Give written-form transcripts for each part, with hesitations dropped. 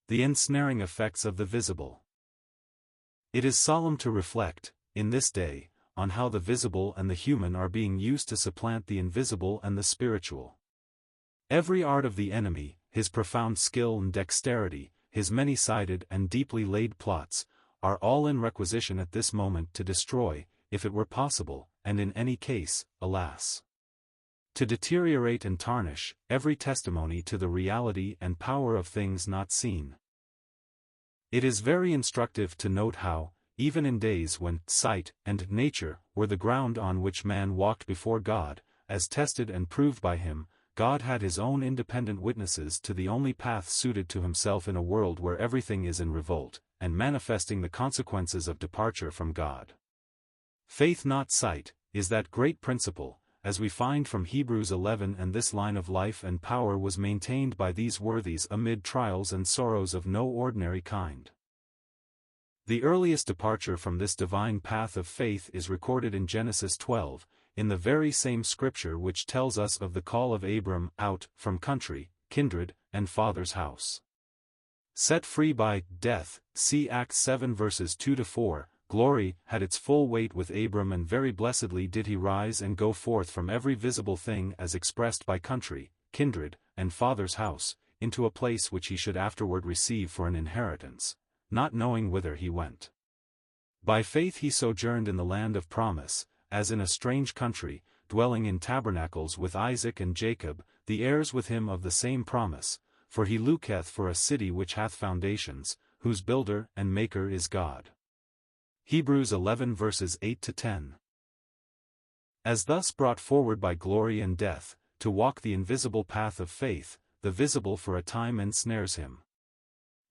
The ensnaring effects of the visible. It is solemn to reflect, in this day, on how the visible and the human are being used to supplant the invisible and the spiritual. Every art of the enemy, his profound skill and dexterity, his many-sided and deeply laid plots, are all in requisition at this moment to destroy, if it were possible, and in any case, alas, to deteriorate and tarnish, every testimony to the reality and power of things not seen. It is very instructive to note how, even in days when sight and nature were the ground on which man walked before God, as tested and proved by him, God had his own independent witnesses to the only path suited to himself in a world where everything is in revolt, and manifesting the consequences of departure from God. Faith not sight, is that great principle, as we find from Hebrews 11, and this line of life and power was maintained by these worthies amid trials and sorrows of no ordinary kind. The earliest departure from this divine path of faith is recorded in Genesis 12, in the very same scripture which tells us of the call of Abram out from country, kindred, and father's house. Set free by death, see Acts 7 verses 2-4, glory had its full weight with Abram, and very blessedly did he rise and go forth from every visible thing as expressed by country, kindred, and father's house, into a place which he should afterward receive for an inheritance, not knowing whither he went. By faith he sojourned in the land of promise, as in a strange country, dwelling in tabernacles with Isaac and Jacob, the heirs with him of the same promise, for he looketh for a city which hath foundations, whose builder and maker is God. Hebrews 11 verses 8-10. As thus brought forward by glory and death, to walk the invisible path of faith, the visible for a time ensnares him.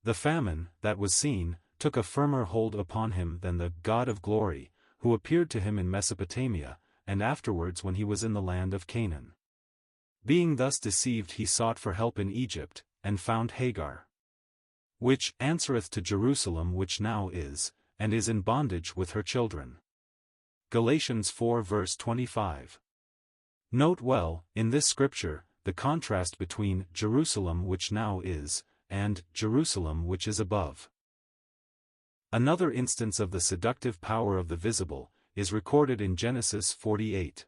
The famine, that was seen, took a firmer hold upon him than the God of glory, who appeared to him in Mesopotamia, and afterwards when he was in the land of Canaan. Being thus deceived he sought for help in Egypt, and found Hagar, which answereth to Jerusalem, which now is, and is in bondage with her children. Galatians 4 verse 25. Note well, in this scripture, the contrast between Jerusalem which now is, and Jerusalem which is above. Another instance of the seductive power of the visible, is recorded in Genesis 48.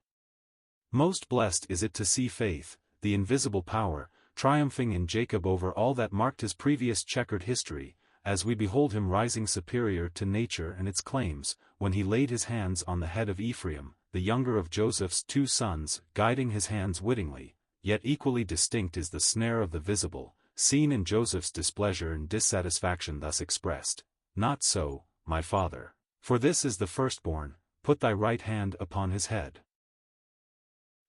Most blessed is it to see faith, the invisible power, triumphing in Jacob over all that marked his previous checkered history, as we behold him rising superior to nature and its claims, when he laid his hands on the head of Ephraim, the younger of Joseph's 2 sons, guiding his hands wittingly. Yet equally distinct is the snare of the visible, seen in Joseph's displeasure and dissatisfaction thus expressed, "Not so, my father, for this is the firstborn, put thy right hand upon his head."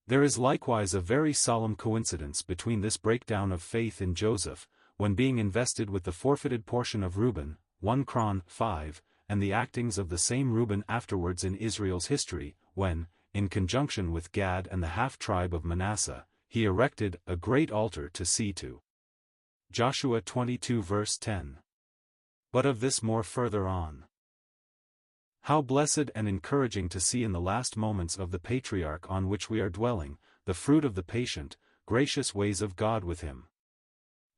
There is likewise a very solemn coincidence between this breakdown of faith in Joseph, when being invested with the forfeited portion of Reuben, 1 Chron 5, and the actings of the same Reuben afterwards in Israel's history, when, in conjunction with Gad and the half-tribe of Manasseh, he erected a great altar to see to. Joshua 22 verse 10. But of this more further on. How blessed and encouraging to see in the last moments of the patriarch on which we are dwelling, the fruit of the patient, gracious ways of God with him.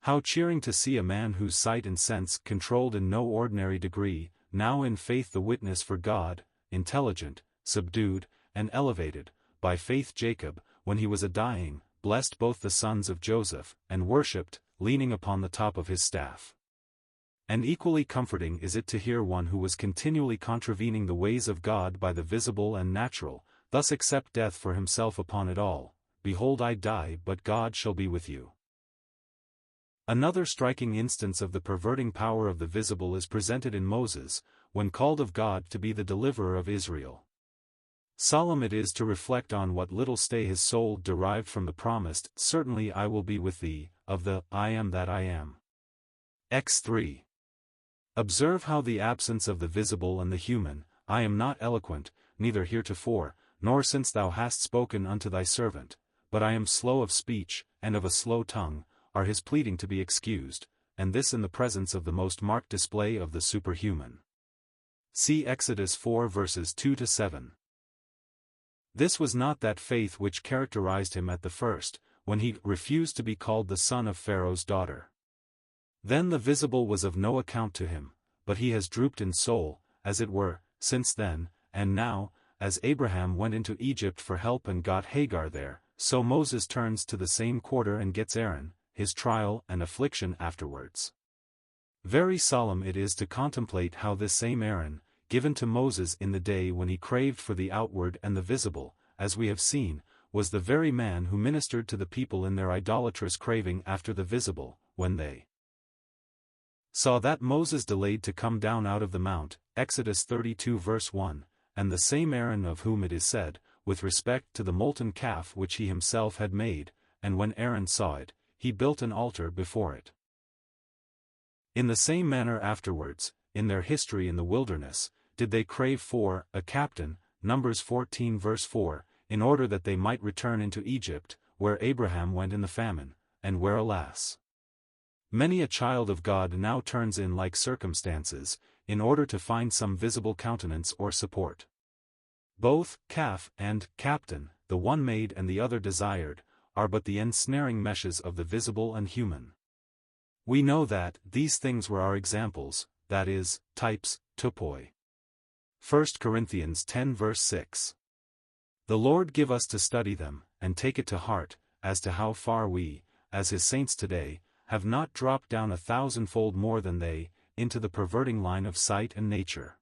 How cheering to see a man whose sight and sense controlled in no ordinary degree, now in faith the witness for God, intelligent, subdued, and elevated, by faith Jacob, when he was a-dying, blessed both the sons of Joseph, and worshipped, leaning upon the top of his staff. And equally comforting is it to hear one who was continually contravening the ways of God by the visible and natural, thus accept death for himself upon it all. "Behold, I die, but God shall be with you." Another striking instance of the perverting power of the visible is presented in Moses, when called of God to be the deliverer of Israel. Solemn it is to reflect on what little stay his soul derived from the promised, "Certainly I will be with thee," of the "I am that I am." X 3. Observe how the absence of the visible and the human, "I am not eloquent, neither heretofore, nor since thou hast spoken unto thy servant, but I am slow of speech, and of a slow tongue," are his pleading to be excused, and this in the presence of the most marked display of the superhuman. See Exodus 4 verses 2-7. This was not that faith which characterized him at the first, when he refused to be called the son of Pharaoh's daughter. Then the visible was of no account to him, but he has drooped in soul, as it were, since then, and now, as Abraham went into Egypt for help and got Hagar there, so Moses turns to the same quarter and gets Aaron, his trial and affliction afterwards. Very solemn it is to contemplate how this same Aaron, given to Moses in the day when he craved for the outward and the visible, as we have seen, was the very man who ministered to the people in their idolatrous craving after the visible, when they saw that Moses delayed to come down out of the mount, Exodus 32 verse 1, and the same Aaron of whom it is said, with respect to the molten calf which he himself had made, and when Aaron saw it, he built an altar before it. In the same manner afterwards, in their history in the wilderness, did they crave for a captain, Numbers 14 verse 4, in order that they might return into Egypt, where Abraham went in the famine, and where alas, many a child of God now turns in like circumstances, in order to find some visible countenance or support. Both calf and captain, the one made and the other desired, are but the ensnaring meshes of the visible and human. We know that these things were our examples, that is, types, topoi. 1 Corinthians 10 verse 6. The Lord give us to study them, and take it to heart, as to how far we, as his saints today, have not dropped down 1,000-fold more than they, into the perverting line of sight and nature.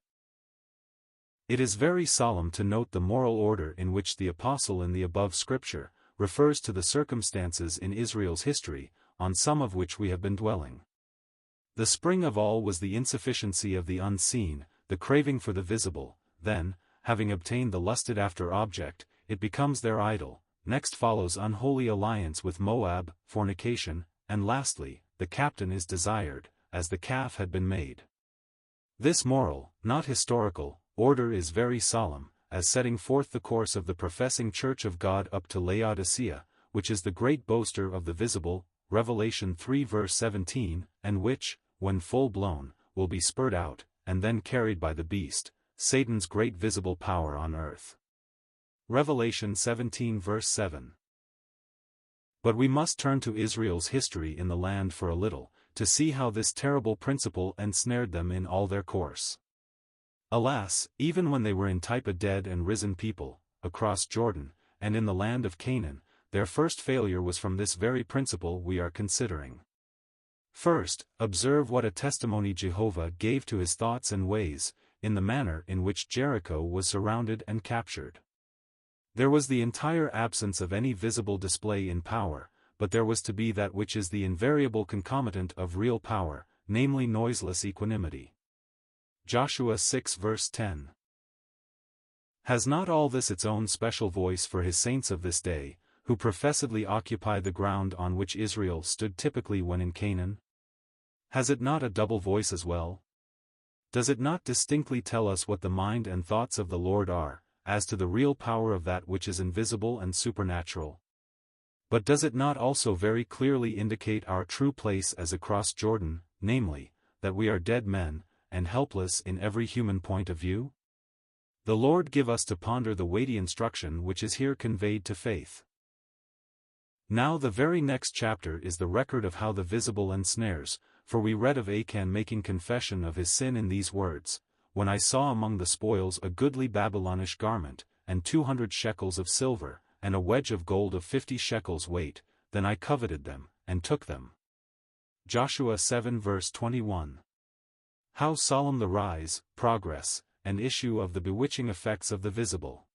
It is very solemn to note the moral order in which the apostle in the above scripture refers to the circumstances in Israel's history, on some of which we have been dwelling. The spring of all was the insufficiency of the unseen, the craving for the visible. Then, having obtained the lusted after object, it becomes their idol. Next follows unholy alliance with Moab, fornication, and lastly, the captain is desired, as the calf had been made. This moral, not historical, order is very solemn, as setting forth the course of the professing Church of God up to Laodicea, which is the great boaster of the visible, Revelation 3 verse 17, and which, when full blown, will be spurred out, and then carried by the beast, Satan's great visible power on earth. Revelation 17 verse 7. But we must turn to Israel's history in the land for a little, to see how this terrible principle ensnared them in all their course. Alas, even when they were in type a dead and risen people, across Jordan, and in the land of Canaan, their first failure was from this very principle we are considering. First, observe what a testimony Jehovah gave to his thoughts and ways, in the manner in which Jericho was surrounded and captured. There was the entire absence of any visible display in power, but there was to be that which is the invariable concomitant of real power, namely noiseless equanimity. Joshua 6 verse 10. Has not all this its own special voice for his saints of this day, who professedly occupy the ground on which Israel stood typically when in Canaan? Has it not a double voice as well? Does it not distinctly tell us what the mind and thoughts of the Lord are, as to the real power of that which is invisible and supernatural? But does it not also very clearly indicate our true place as across Jordan, namely, that we are dead men, and helpless in every human point of view? The Lord give us to ponder the weighty instruction which is here conveyed to faith. Now the very next chapter is the record of how the visible ensnares, for we read of Achan making confession of his sin in these words, "When I saw among the spoils a goodly Babylonish garment, and 200 shekels of silver, and a wedge of gold of 50 shekels weight, then I coveted them, and took them." Joshua 7 verse 21. How solemn the rise, progress, and issue of the bewitching effects of the visible.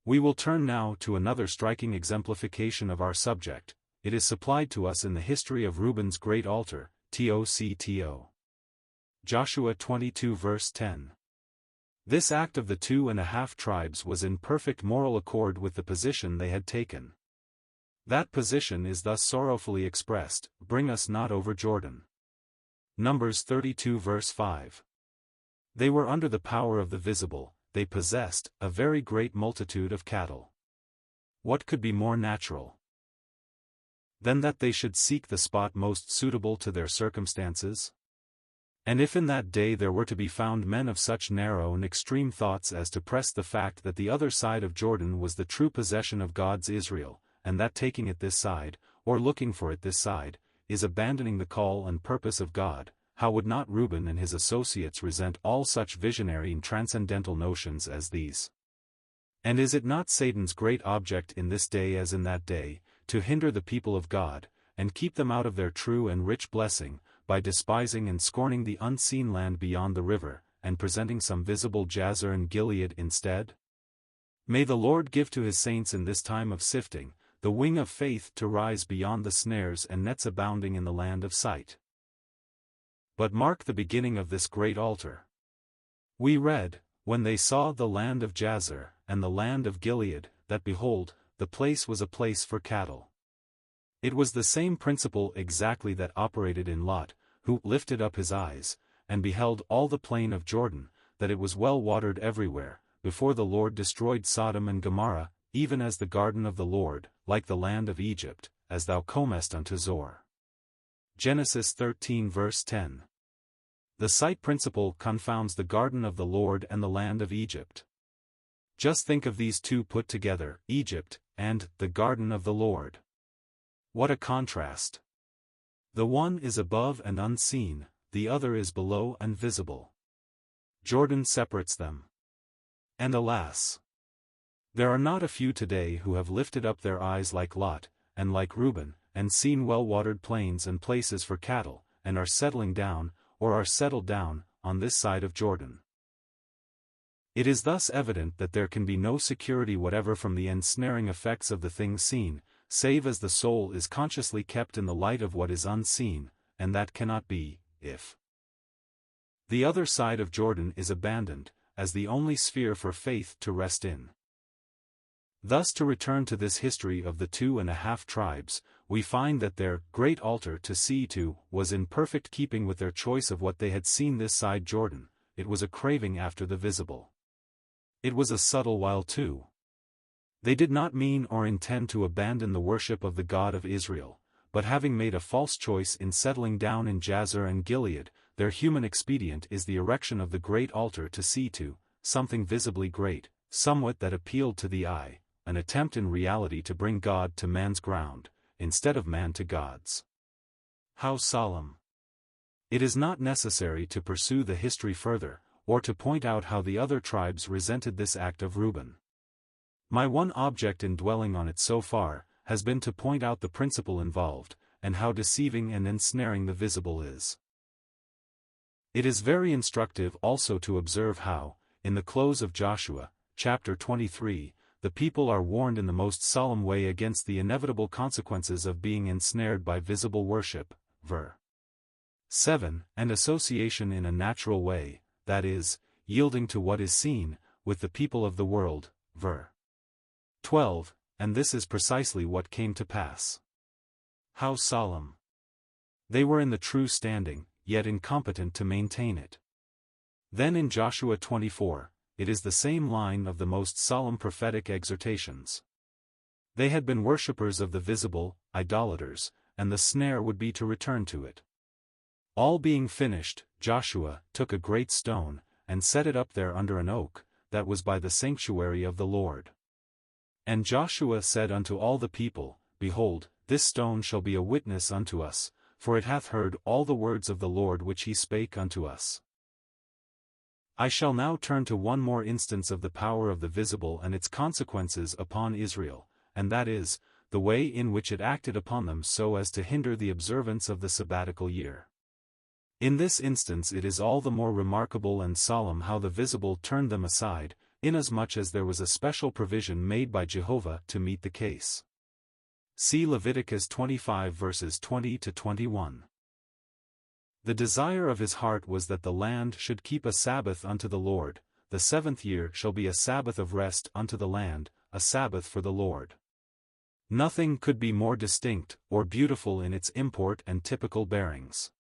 We will turn now to another striking exemplification of our subject. It is supplied to us in the history of Reuben's great altar, Tocto. Joshua 22 verse 10. This act of the 2.5 tribes was in perfect moral accord with the position they had taken. That position is thus sorrowfully expressed, "Bring us not over Jordan." Numbers 32 verse 5. They were under the power of the visible, they possessed a very great multitude of cattle. What could be more natural than that they should seek the spot most suitable to their circumstances? And if in that day there were to be found men of such narrow and extreme thoughts as to press the fact that the other side of Jordan was the true possession of God's Israel, and that taking it this side, or looking for it this side, is abandoning the call and purpose of God, how would not Reuben and his associates resent all such visionary and transcendental notions as these? And is it not Satan's great object in this day as in that day, to hinder the people of God, and keep them out of their true and rich blessing, by despising and scorning the unseen land beyond the river, and presenting some visible Jazer and Gilead instead? May the Lord give to his saints in this time of sifting, the wing of faith to rise beyond the snares and nets abounding in the land of sight. But mark the beginning of this great altar. We read, when they saw the land of Jazer, and the land of Gilead, that behold, the place was a place for cattle. It was the same principle exactly that operated in Lot, who lifted up his eyes, and beheld all the plain of Jordan, that it was well watered everywhere, before the Lord destroyed Sodom and Gomorrah, even as the garden of the Lord, like the land of Egypt, as thou comest unto Zor. Genesis 13 verse 10. The site principle confounds the garden of the Lord and the land of Egypt. Just think of these two put together, Egypt, and the garden of the Lord. What a contrast! The one is above and unseen, the other is below and visible. Jordan separates them. And alas! There are not a few today who have lifted up their eyes like Lot, and like Reuben, and seen well-watered plains and places for cattle, and are settling down, or are settled down, on this side of Jordan. It is thus evident that there can be no security whatever from the ensnaring effects of the things seen, save as the soul is consciously kept in the light of what is unseen, and that cannot be, if the other side of Jordan is abandoned, as the only sphere for faith to rest in. Thus, to return to this history of the 2.5 tribes, we find that their great altar to see to was in perfect keeping with their choice of what they had seen this side Jordan. It was a craving after the visible. It was a subtle while too. They did not mean or intend to abandon the worship of the God of Israel, but having made a false choice in settling down in Jazer and Gilead, their human expedient is the erection of the great altar to see to, something visibly great, somewhat that appealed to the eye, an attempt in reality to bring God to man's ground, instead of man to God's. How solemn! It is not necessary to pursue the history further, or to point out how the other tribes resented this act of Reuben. My one object in dwelling on it so far, has been to point out the principle involved, and how deceiving and ensnaring the visible is. It is very instructive also to observe how, in the close of Joshua, chapter 23, the people are warned in the most solemn way against the inevitable consequences of being ensnared by visible worship, ver. 7, and association in a natural way, that is, yielding to what is seen, with the people of the world, ver. 12, and this is precisely what came to pass. How solemn! They were in the true standing, yet incompetent to maintain it. Then in Joshua 24, it is the same line of the most solemn prophetic exhortations. They had been worshippers of the visible, idolaters, and the snare would be to return to it. All being finished, Joshua took a great stone, and set it up there under an oak, that was by the sanctuary of the Lord. And Joshua said unto all the people, Behold, this stone shall be a witness unto us, for it hath heard all the words of the Lord which he spake unto us. I shall now turn to one more instance of the power of the visible and its consequences upon Israel, and that is, the way in which it acted upon them so as to hinder the observance of the sabbatical year. In this instance it is all the more remarkable and solemn how the visible turned them aside, inasmuch as there was a special provision made by Jehovah to meet the case. See Leviticus 25 verses 20 to 21. The desire of his heart was that the land should keep a Sabbath unto the Lord. The 7th year shall be a Sabbath of rest unto the land, a Sabbath for the Lord. Nothing could be more distinct or beautiful in its import and typical bearings.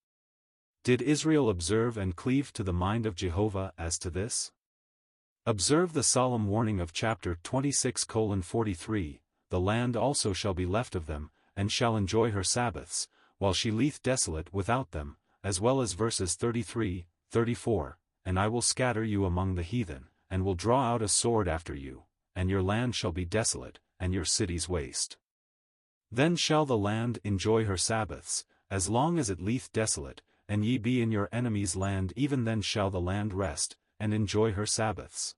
Did Israel observe and cleave to the mind of Jehovah as to this? Observe the solemn warning of chapter 26:43, the land also shall be left of them, and shall enjoy her Sabbaths, while she lieth desolate without them, as well as verses 33, 34, and I will scatter you among the heathen, and will draw out a sword after you, and your land shall be desolate, and your cities waste. Then shall the land enjoy her Sabbaths, as long as it lieth desolate, and ye be in your enemy's land, even then shall the land rest, and enjoy her Sabbaths.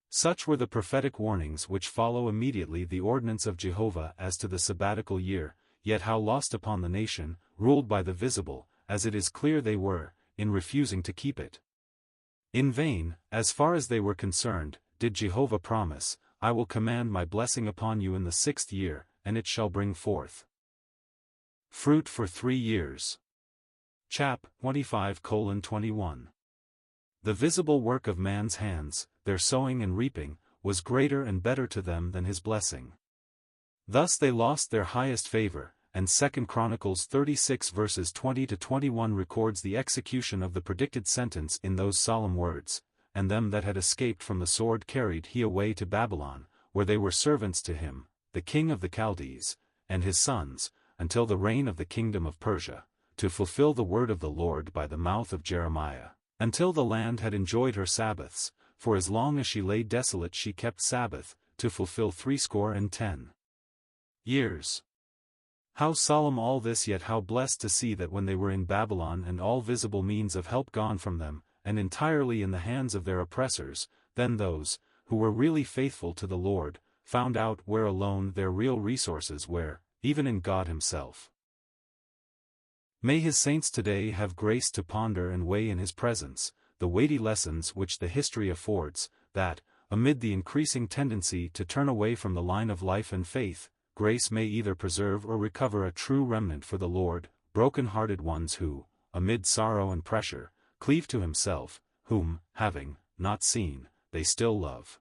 Such were the prophetic warnings which follow immediately the ordinance of Jehovah as to the sabbatical year, yet how lost upon the nation, ruled by the visible, as it is clear they were, in refusing to keep it. In vain, as far as they were concerned, did Jehovah promise, I will command my blessing upon you in the 6th year, and it shall bring forth fruit for 3 years. Chap. 25:21. The visible work of man's hands, their sowing and reaping, was greater and better to them than his blessing. Thus they lost their highest favor, and 2 Chronicles 36 verses 20-21 records the execution of the predicted sentence in those solemn words, and them that had escaped from the sword carried he away to Babylon, where they were servants to him, the king of the Chaldees, and his sons, until the reign of the kingdom of Persia, to fulfill the word of the Lord by the mouth of Jeremiah, until the land had enjoyed her Sabbaths, for as long as she lay desolate she kept Sabbath, to fulfill 60 years. How solemn all this, yet how blessed to see that when they were in Babylon and all visible means of help gone from them, and entirely in the hands of their oppressors, then those, who were really faithful to the Lord, found out where alone their real resources were, even in God Himself. May His saints today have grace to ponder and weigh in His presence the weighty lessons which the history affords, that, amid the increasing tendency to turn away from the line of life and faith, grace may either preserve or recover a true remnant for the Lord, broken-hearted ones who, amid sorrow and pressure, cleave to Himself, whom, having not seen, they still love.